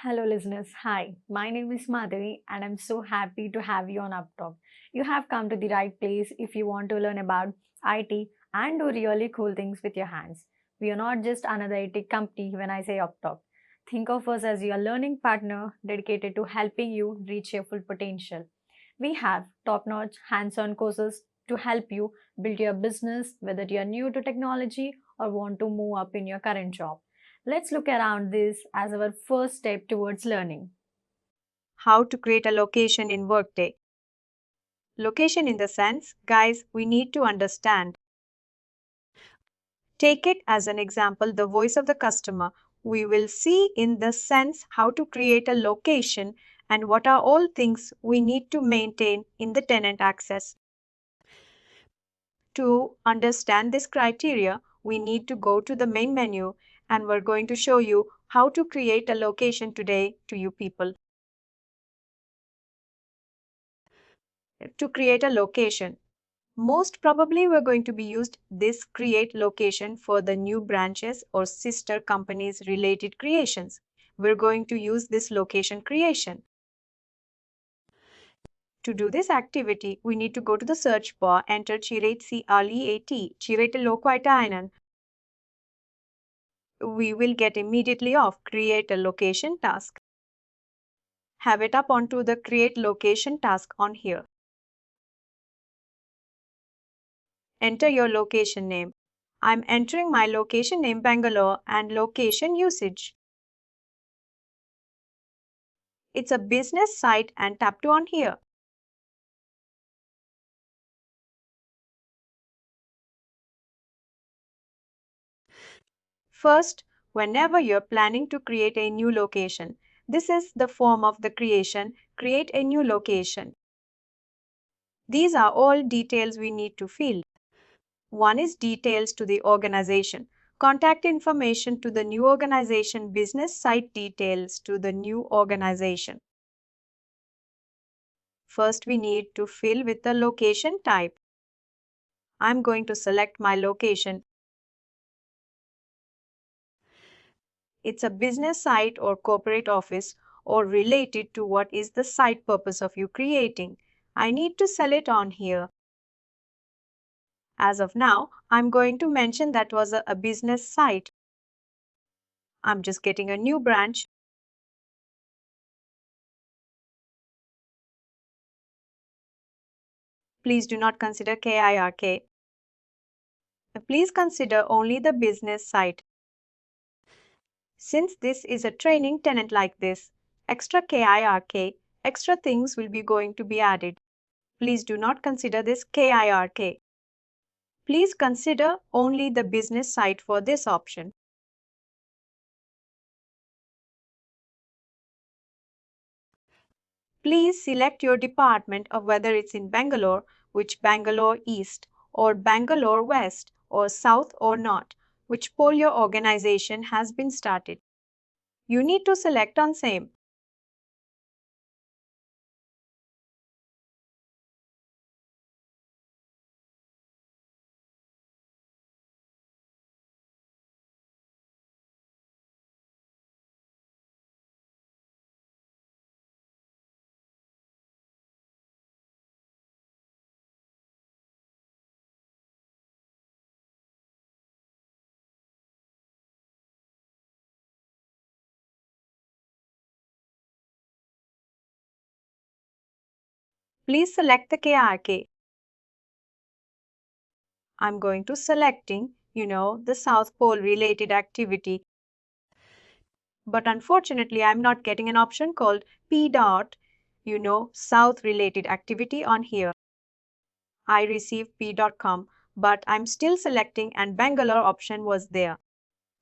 Hello, listeners. Hi, my name is Madhavi, and I'm so happy to have you on UppTalk. You have come to the right place if you want to learn about IT and do really cool things with your hands. We are not just another IT company when I say UppTalk. Think of us as your learning partner dedicated to helping you reach your full potential. We have top notch hands on courses to help you build your business, whether you are new to technology or want to move up in your current job. Let's look around this as our first step towards learning. How to create a location in Workday. Location in the sense, guys, we need to understand. Take it as an example, the voice of the customer. We will see in the sense how to create a location and what are all things we need to maintain in the tenant access. To understand this criteria, we need to go to the main menu and we're going to show you how to create a location today to you people. To create a location, most probably we're going to be used this create location for the new branches or sister companies related creations. We're going to use this location creation. To do this activity, we need to go to the search bar, enter Chirate CREAT, Chirate Loquaitainen. We will get immediately off create a location task. Have it up onto the create location task on here. Enter your location name. I'm entering my location name Bangalore and location usage. It's a business site and tap to on here. First, whenever you're planning to create a new location, this is the form of the creation, create a new location. These are all details we need to fill. One is details to the organization, contact information to the new organization, business site details to the new organization. First, we need to fill with the location type. I'm going to select my location. It's a business site or corporate office or related to what is the site purpose of you creating. I need to sell it on here. As of now, I'm going to mention that was a business site. I'm just getting a new branch. Please do not consider KIRK. Please consider only the business site. Since this is a training tenant like this, extra KIRK, extra things will be going to be added. Please do not consider this KIRK. Please consider only the business site for this option. Please select your department of whether it's in Bangalore, which Bangalore East, or Bangalore West, or South or not, which pole your organization has been started. You need to select on same. Please select the KRK. I'm going to selecting, the South Pole related activity. But unfortunately, I'm not getting an option called P dot, South related activity on here. I received p.com, but I'm still selecting and Bangalore option was there.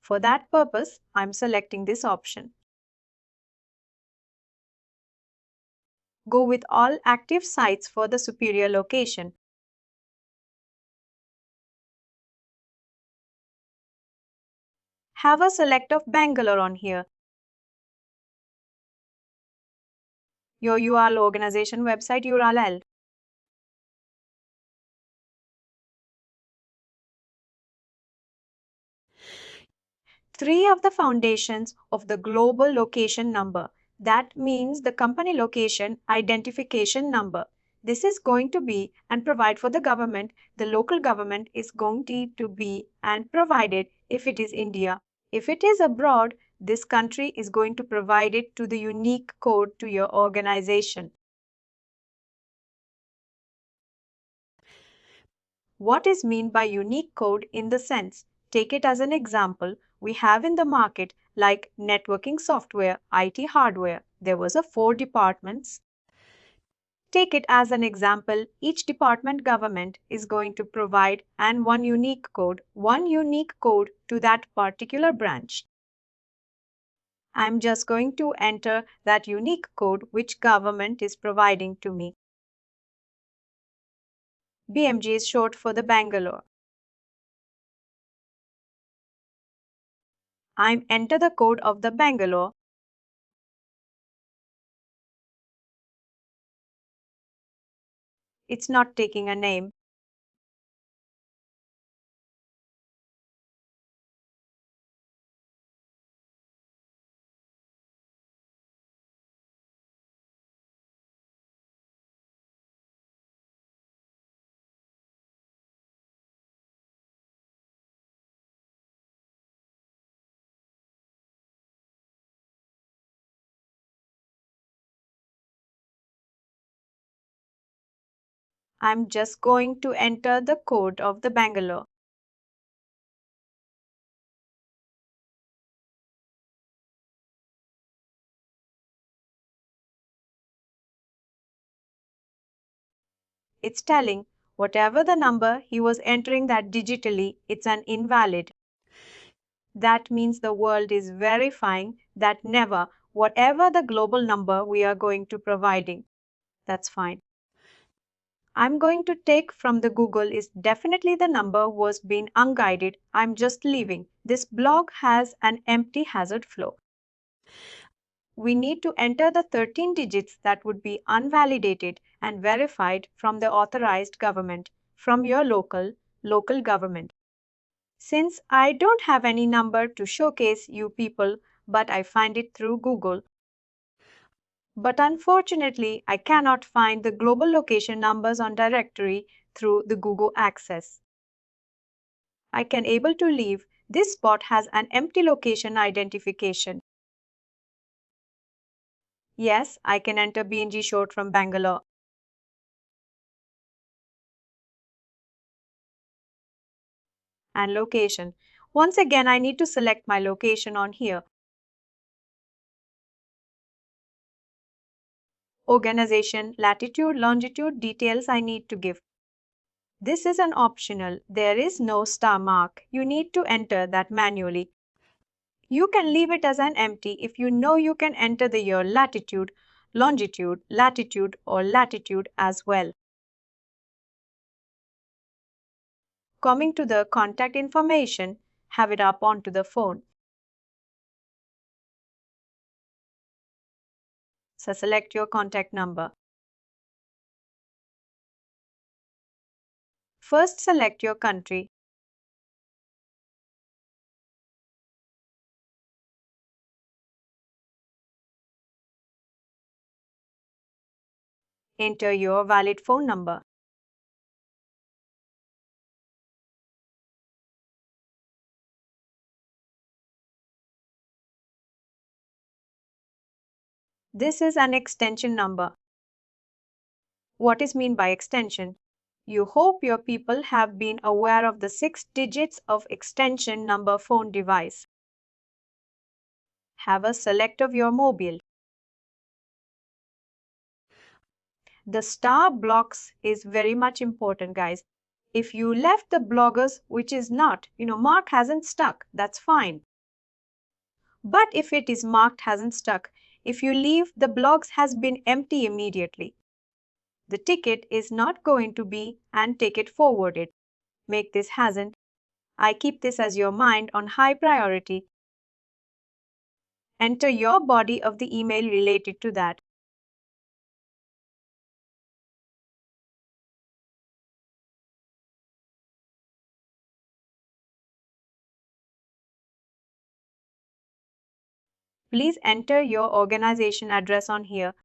For that purpose, I'm selecting this option. Go with all active sites for the superior location. Have a select of Bangalore on here. Your URL organization website URL. three of the foundations of the global location number. That means the company location identification number. This is going to be and provide for the government. The local government is going to be and provided if it is India. If it is abroad, this country is going to provide it to the unique code to your organization. What is meant by unique code in the sense? Take it as an example. We have in the market like networking software, IT hardware. There was a 4 departments. Take it as an example. Each department government is going to provide and one unique code to that particular branch. I'm just going to enter that unique code which government is providing to me. BMG is short for the Bangalore. I'm enter the code of the Bangalore. It's not taking a name. I'm just going to enter the code of the Bangalore. It's telling whatever the number he was entering that digitally, it's an invalid. That means the world is verifying that never, whatever the global number we are going to providing. That's fine. I'm going to take from the Google is definitely the number was being unguided. I'm just leaving. This blog has an empty hazard flow. We need to enter the 13 digits that would be unvalidated and verified from the authorized government, from your local government. Since I don't have any number to showcase you people, but I find it through Google. But unfortunately, I cannot find the global location numbers on directory through the Google Access. I can able to leave. This spot has an empty location identification. Yes, I can enter BNG short from Bangalore. And location. Once again, I need to select my location on here. Organization, latitude, longitude, details I need to give. This is an optional. There is no star mark. You need to enter that manually. You can leave it as an empty if you know you can enter the year latitude, longitude, latitude or latitude as well. Coming to the contact information, have it up onto the phone. So select your contact number. First select your country. Enter your valid phone number. This is an extension number. What is mean by extension? You hope your people have been aware of the 6 digits of extension number phone device. Have a select of your mobile. The star blocks is very much important, guys. If you left the bloggers, which is not, mark hasn't stuck, that's fine. But if it is marked hasn't stuck, if you leave the blogs has been empty immediately, the ticket is not going to be and take it forwarded. Make this hasn't. I keep this as your mind on high priority. Enter your body of the email related to that. Please enter your organization address on here.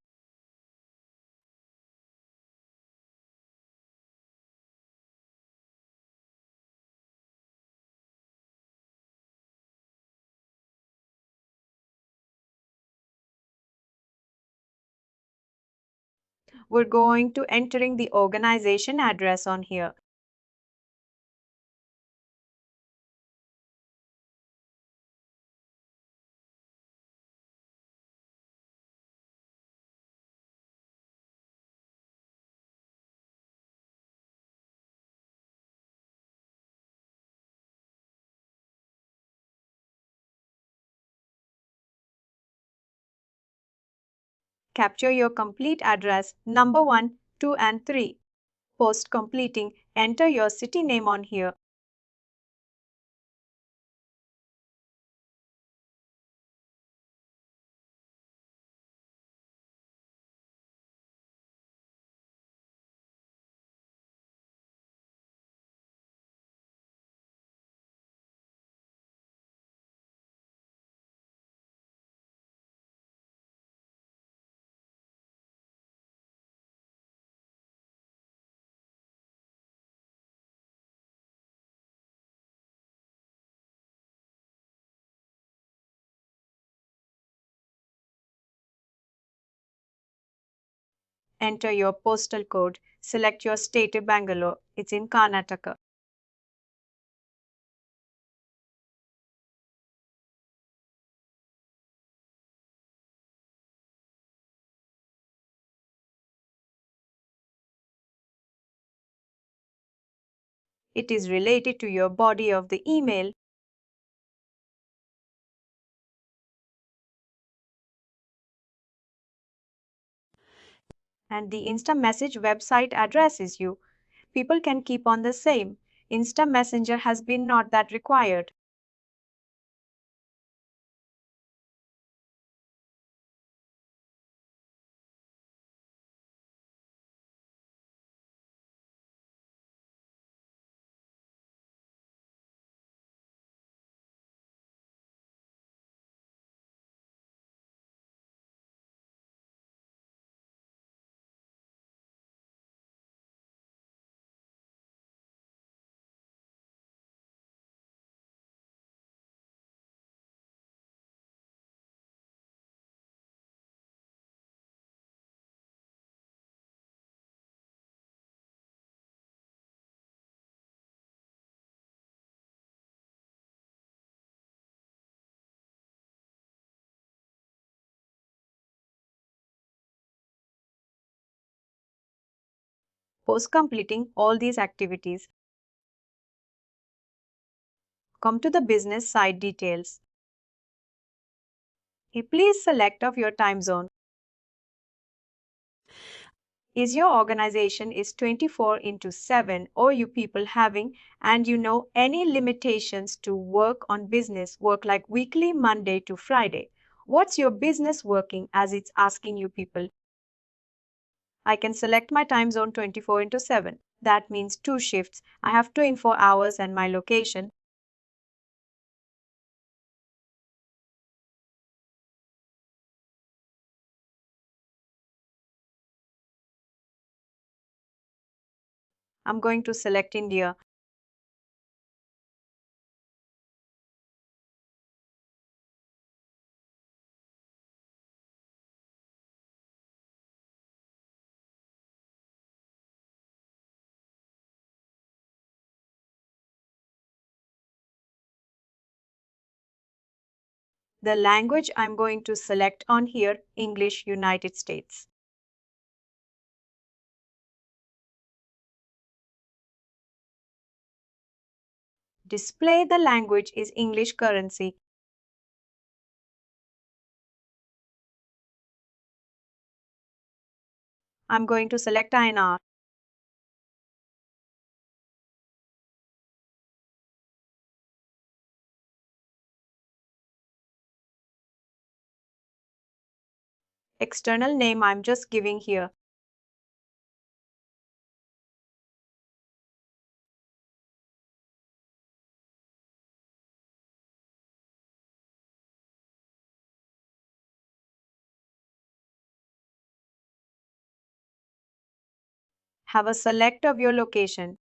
We're going to entering the organization address on here. Capture your complete address, number 1, 2, and 3. Post completing, enter your city name on here. Enter your postal code. Select your state Bangalore. It's in Karnataka. It is related to your body of the email. And the Insta Message website address is you. People can keep on the same. Insta Messenger has been not that required. Post completing all these activities, come to the business side details. Please select of your time zone. Is your organization is 24 into 7 or you people having and you know any limitations to work on business work like weekly Monday to Friday? What's your business working as it's asking you people? I can select my time zone 24 into 7. That means 2 shifts. I have 24 hours and my location. I'm going to select India. The language I'm going to select on here, English United States. Display the language is English currency. I'm going to select INR. External name I'm just giving here. have a select of your location.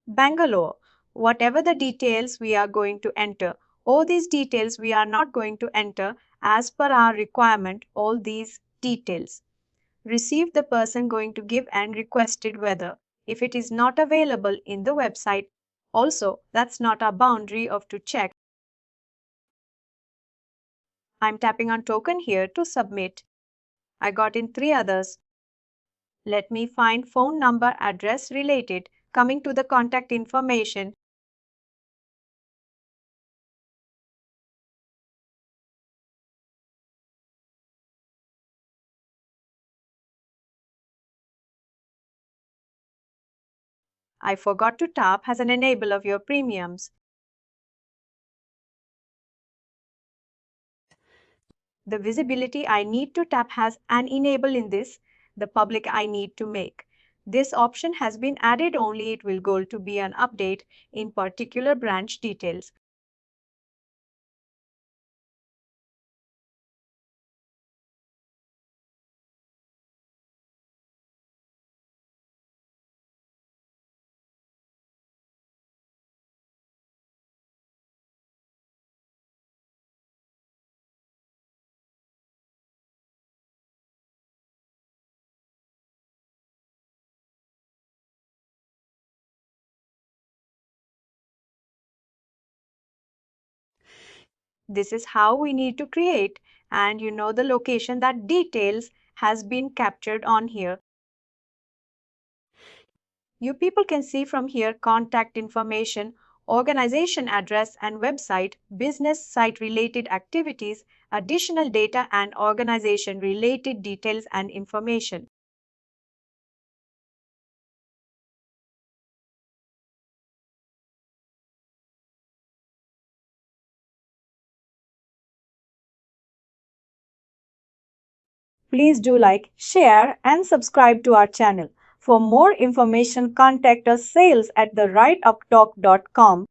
Bangalore, whatever the details we are going to enter, all these details we are not going to enter as per our requirement, all these details. Receive the person going to give and requested whether. If it is not available in the website, also that's not our boundary of to check. I'm tapping on token here to submit. I got in 3 others. Let me find phone number address related. Coming to the contact information, I forgot to tap as an enable of your premiums. The visibility I need to tap has an enable in this, the public I need to make. This option has been added only it will go to be an update in particular branch details. This is how we need to create, and the location that details has been captured on here. You people can see from here contact information, organization address and website, business site related activities, additional data and organization related details and information. Please do like, share and subscribe to our channel. For more information, contact us sales@therightuptalk.com.